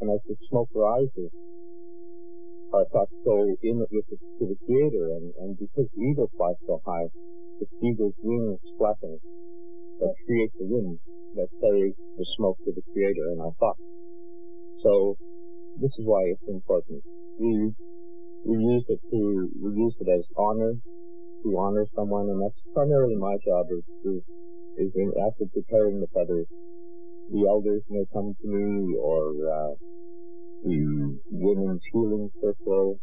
and I said, smoke your eyes here. I thought so in it with to the Creator, and because the eagle flies so high, it's the eagle's wings flapping that creates the wind that carries the smoke to the Creator, and I thought. So, this is why it's important. We use it as honor, to honor someone, and that's primarily my job is after preparing the feathers. The elders may come to me, or the women's healing circle,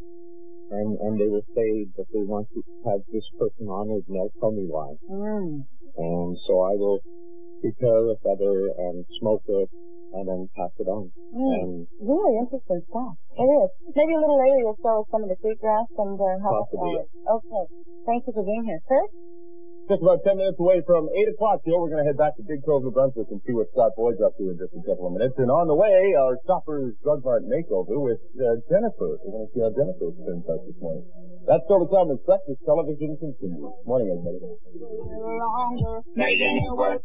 and they will say that they want to have this person honored, and they'll tell me why. And so I will prepare a feather and smoke it, and then pass it on. And really interesting stuff. It is. Maybe a little later you'll show us some of the sweetgrass and how possibly. Okay. Thank you for being here. Kurt? Just about 10 minutes away from 8 o'clock, Jill. We're going to head back to Bigcove, New Brunswick, and see what Scott Boyd's up to in just a couple of minutes. And on the way, our Shoppers Drug Mart makeover with Jennifer. We're going to see how Jennifer's been in touch this morning. That's still to come as Breakfast Television continues. Morning, everybody. Making it work.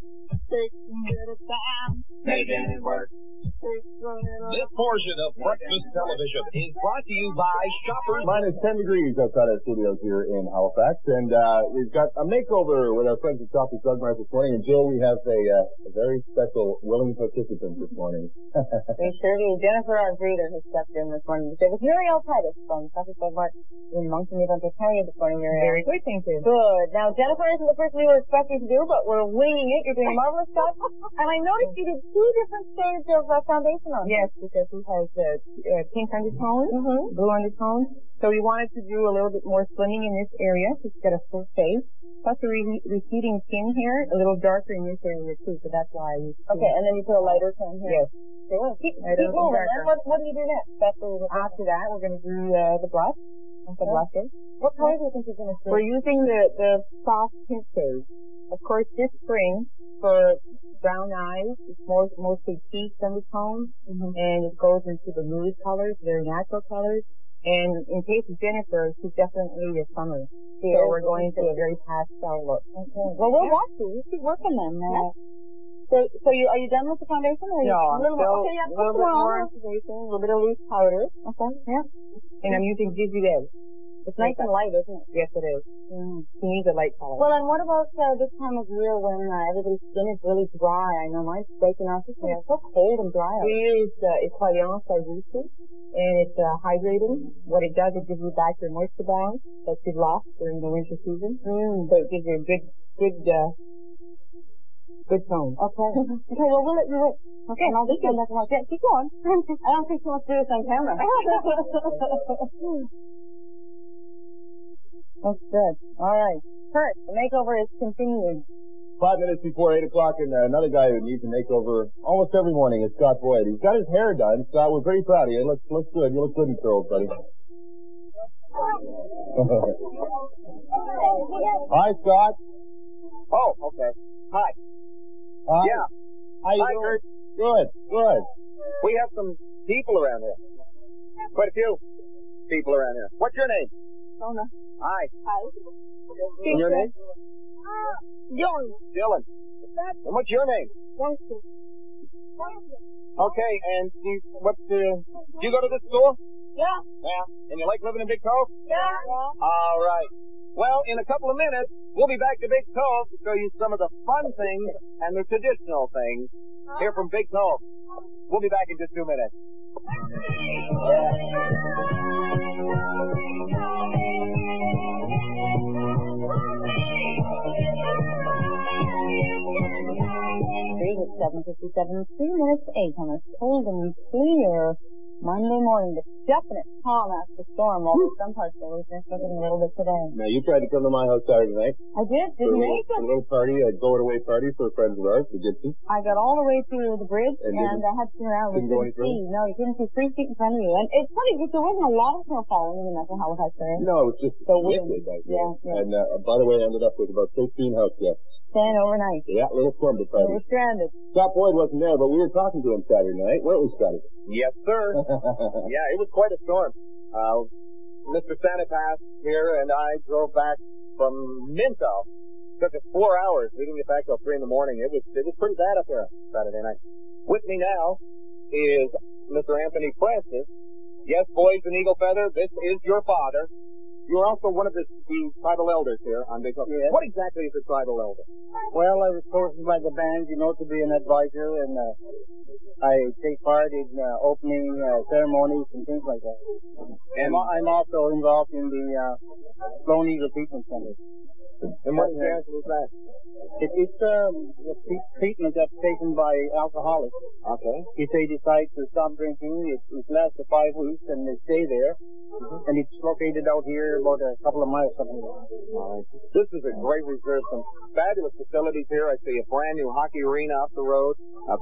Making it work. This portion of Breakfast Television is brought to you by Shoppers. Minus 10 degrees outside our studios here in Halifax, and we've got a makeover with our friends at Shoppers Drug Mart this morning. And Jill, we have a very special willing participant this morning. We sure do. Jennifer, our greeter, has stepped in this morning to say, with Muriel Titus from Shoppers Drug Mart in Moncton, Ontario this morning, Muriel. Very good, thank you. Good. Now, Jennifer isn't the person we were expecting to do, but we're winging it. You're doing a marvelous job. And I noticed you did 2 different shades of foundation on. Yes, because he has pink undertones, blue undertones. So we wanted to do a little bit more slimming in this area. He's got a full face. Plus a receding chin here, a little darker in this area too, so that's why I used to. Okay, and then you put a lighter tone here. Yes. Cool. Keep moving. What do you do next? After that, we're going to do the blush. The blushes. What colors do you think you're going to do? We're using the soft tint shades. Of course, this spring, for brown eyes, it's mostly peach undertones, and it goes into the nude colors, very natural colors. And in case of Jennifer, she's definitely a summer. So we're going to a very pastel look. Okay. Well, we'll watch you. You keep working then. So are you done with the foundation? Or no, a little more? Okay, a little bit more foundation, a little bit of loose powder. Okay, yeah. And I'm using Dizzy Red. It's nice and light, isn't it? Yes, it is. You need a light color. Well, and what about this time of year when everybody's skin is really dry? I know mine's breaking off. It's so cold and dry. We use Equalliance Juice, and it's hydrating. What it does, it gives you back your moisture balance that you've lost during the winter season. So it gives you a good tone. Okay. Okay, well, we'll let you wait. Okay, and I'll just stand back and watch. Yeah, keep going. I don't think she wants to do this on camera. That's good. All right. Kurt, the makeover is continuing. 5 minutes before 8 o'clock, and another guy who needs a makeover almost every morning is Scott Boyd. He's got his hair done. Scott, we're pretty proud of you. Looks good. You look good in curls, buddy. Hi, Scott. Oh, okay. Hi. Yeah. How you doing? Kurt. Good. We have some people around here. Quite a few people around here. What's your name? Donna. Hi. And your name? Dylan. And what's your name? Youngster. Okay, and do you go to this school? Yeah. Yeah. And you like living in Bigcove? Yeah. All right. Well, in a couple of minutes, we'll be back to Bigcove to show you some of the fun things and the traditional things here from Bigcove. We'll be back in just 2 minutes. It's 7:57, 3 minutes to 8 on a cold and clear Monday morning. The definite calm after the storm over some parts of the week. It's looking a little bit today. Now, you tried to come to my house Saturday night. I did. Did you make it? A little party, a going-away party for friends of ours, the Gibson. I got all the way to the bridge, and I had to turn around. Didn't go any further? No, you couldn't see 3 feet in front of you. And it's funny, because there wasn't a lot of snow falling in the Metro Halifax area. No, it was just so wicked back there. Yeah. And by the way, I ended up with about 13 house guests. 10 overnight. Yeah, a little slumber party. We were stranded. Scott Boyd wasn't there, but we were talking to him Saturday night. Where was Scotty? Yes, sir. Yeah, it was quite a storm. Mr. Sanipass here and I drove back from Minto. Took us 4 hours. We didn't get back till 3 in the morning. It was pretty bad up there Saturday night. With me now is Mr. Anthony Francis. Yes, boys in Eagle Feather, this is your father. You're also one of the tribal elders here on Bigcove. Yes. What exactly is a tribal elder? Well, I was chosen by the band, to be an advisor, and I take part in opening ceremonies and things like that. And I'm also involved in the Lone Eagle Treatment Center. And what exactly is that? It's a treatment that's taken by alcoholics. Okay. If they decide to stop drinking, it lasts for 5 weeks, and they stay there. Mm-hmm. And it's located out here about a couple of miles from here. All right. This is a great reserve. Some fabulous facilities here. I see a brand new hockey arena up the road. A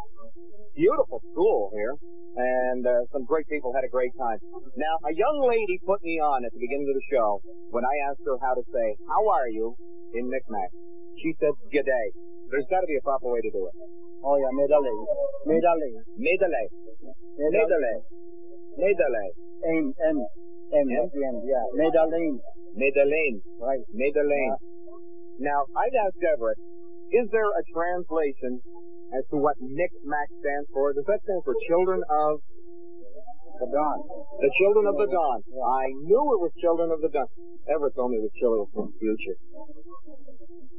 beautiful school here. And some great people had a great time. Now, a young lady put me on at the beginning of the show when I asked her how to say, "How are you?" in Micmac. She said, "G'day." There's got to be a proper way to do it. Oh, yeah, Medale. Medale. M at the end, yeah. Medellin. Right. Medellin. Now, I'd ask Everett, is there a translation as to what Micmac stands for? Does that stand for Children of the Dawn? The Children of the Dawn. Yeah. I knew it was Children of the Dawn. Everett told me it was Children of the Future.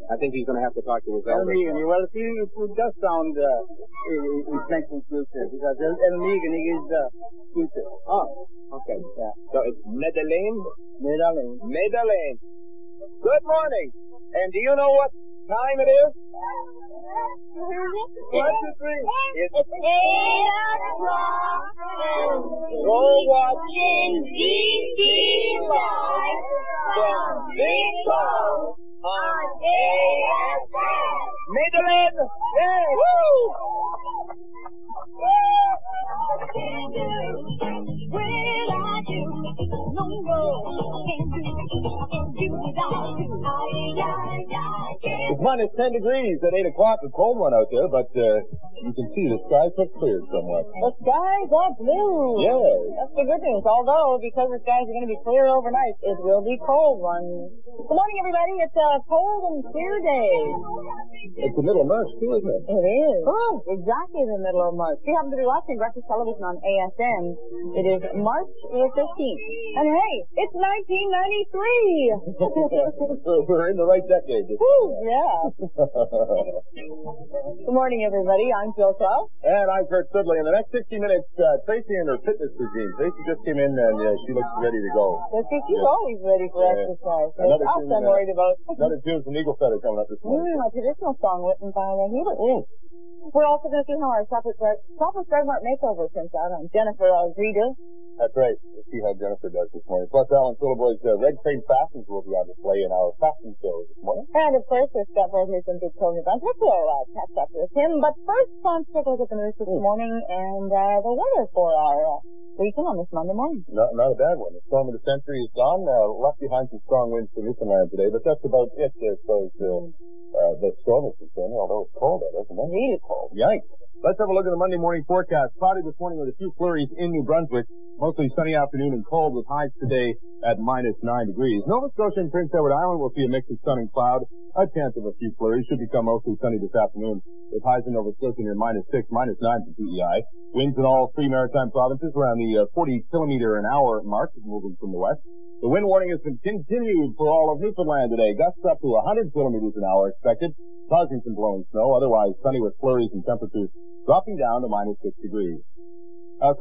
I think he's going to have to talk to his elders. Well, see, it does sound in Franklin future, because El Megan is the future. Oh, okay. Yeah. So it's Medellin? Medellin. Good morning. And do you know what time it is? 1, 2, 3. It's 8 o'clock. Go watching DC Live from Bigcove on AFM. Medellin! Hey! Woo! It's minus 10 degrees at 8 o'clock. A cold one out there, but you can see the skies have cleared somewhat. The skies are blue. Yes. That's the good news. Although, because the skies are going to be clear overnight, it will be cold one. Good morning, everybody. It's a cold and clear day. It's the middle of March, too, isn't it? It is. Oh, exactly the middle of March. We happen to be watching breakfast television on ASN. It is March 15th. And hey, it's 1993. We're in the right decade. Woo, yeah. Good morning, everybody. I'm Jill Crow. And I'm Kurt Sidley. In the next 60 minutes, Tracy and her fitness regime. Tracy just came in and she looks ready to go. She's always ready for exercise. Another else I'm worried about. Another tune from Eagle Feather coming up this morning. A traditional song written by Hubert. We're also going to see how our Shoppers Drug Mart makeover turns out on Jennifer Algrida. That's right. We'll see how Jennifer does this morning. Plus, Alan Silverboy's Red Crane Fashions will be on display in our fashion show this morning. And, of course, there's Scott Borders and Bigcove events. We'll catch up with him. But first, let's take a look at the news this morning and the weather for our weekend on this Monday morning. Not a bad one. The storm of the century is gone. Left behind some strong winds from Newfoundland today, but that's about it as far as the storm is concerned, although it's cold out, isn't it? Really cold. Yikes. Let's have a look at the Monday morning forecast. Cloudy this morning with a few flurries in New Brunswick. Mostly sunny afternoon and cold with highs today at minus 9 degrees. Nova Scotia and Prince Edward Island will see a mix of sun and cloud. A chance of a few flurries. Should become mostly sunny this afternoon with highs in Nova Scotia near minus 6, minus 9 for PEI. Winds in all three maritime provinces around the 40 kilometer an hour mark, moving from the west. The wind warning has been continued for all of Newfoundland today. Gusts up to 100 kilometers an hour expected, causing some blowing snow. Otherwise, sunny with flurries and temperatures dropping down to minus 6 degrees.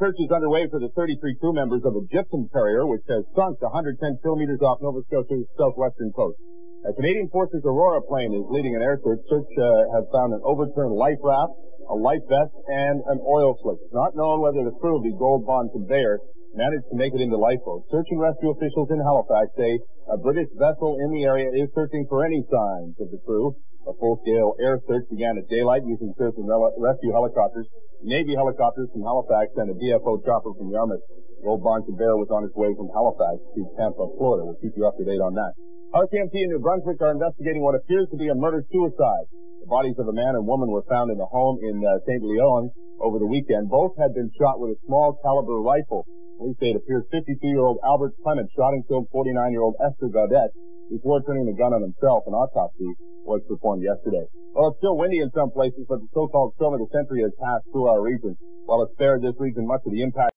Search is underway for the 33 crew members of a gypsum carrier, which has sunk 110 kilometers off Nova Scotia's southwestern coast. A Canadian Forces Aurora plane is leading an air search. Search has found an overturned life raft, a life vest, and an oil slick. It's not known whether the crew of the Gold Bond conveyor managed to make it into lifeboats. Search and rescue officials in Halifax say a British vessel in the area is searching for any signs of the crew. A full-scale air search began at daylight using search and rescue helicopters, Navy helicopters from Halifax, and a DFO chopper from Yarmouth. Gold Bond conveyor was on its way from Halifax to Tampa, Florida. We'll keep you up to date on that. RCMP in New Brunswick are investigating what appears to be a murder-suicide. The bodies of a man and woman were found in a home in St. Leon over the weekend. Both had been shot with a small-caliber rifle. Police say it appears 52-year-old Albert Clement shot and killed 49-year-old Esther Gaudette. before turning the gun on himself. An autopsy was performed yesterday. Well, it's still windy in some places, but the so-called storm of the century has passed through our region. While it spared this region much of the impact